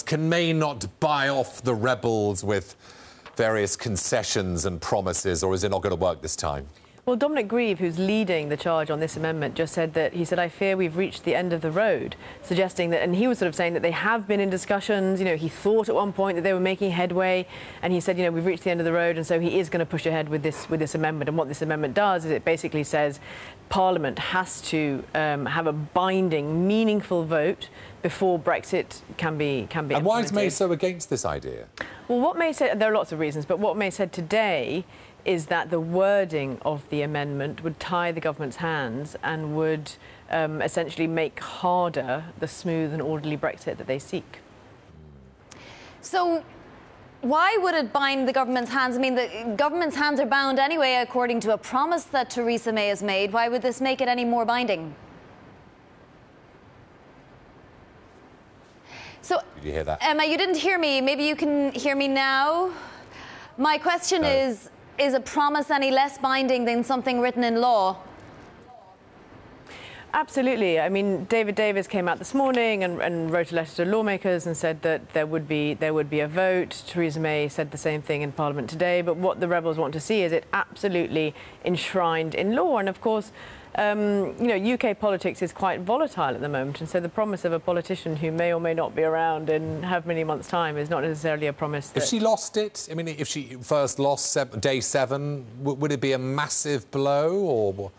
Can May not buy off the rebels with various concessions and promises, or is it not going to work this time? Well, Dominic Grieve, who's leading the charge on this amendment, just said that I fear we've reached the end of the road, suggesting that, and he was sort of saying that they have been in discussions. You know, he thought at one point that they were making headway, and he said, you know, we've reached the end of the road, and so he is going to push ahead with this amendment. And what this amendment does is it basically says Parliament has to have a binding, meaningful vote before Brexit can be implemented. And why is May so against this idea? Well, what May said, there are lots of reasons, but what May said today is that the wording of the amendment would tie the government's hands and would essentially make harder the smooth and orderly Brexit that they seek. So why would it bind the government's hands? I mean, the government's hands are bound anyway, according to a promise that Theresa May has made. Why would this make it any more binding? So, did you hear that? Emma, you didn't hear me. Maybe you can hear me now. My question is a promise any less binding than something written in law? Absolutely. I mean, David Davis came out this morning and wrote a letter to lawmakers and said that there would be a vote. Theresa May said the same thing in Parliament today. But what the rebels want to see is it absolutely enshrined in law. And of course, you know, UK politics is quite volatile at the moment, and so the promise of a politician who may or may not be around in how many months' time is not necessarily a promise that... If she lost it, I mean, if she first lost day 7, would it be a massive blow, or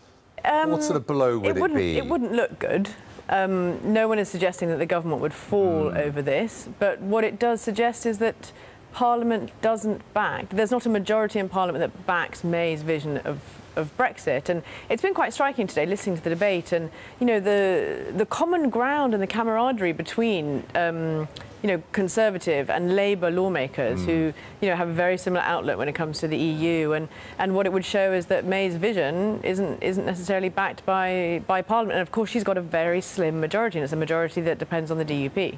what sort of blow would it be? It wouldn't look good. No one is suggesting that the government would fall over this, but what it does suggest is that Parliament doesn't back. There's not a majority in Parliament that backs May's vision of Brexit, and it's been quite striking today listening to the debate, and you know, the common ground and the camaraderie between you know, Conservative and Labour lawmakers who, you know, have a very similar outlook when it comes to the EU, and what it would show is that May's vision isn't necessarily backed by Parliament, and of course she's got a very slim majority, and it's a majority that depends on the DUP.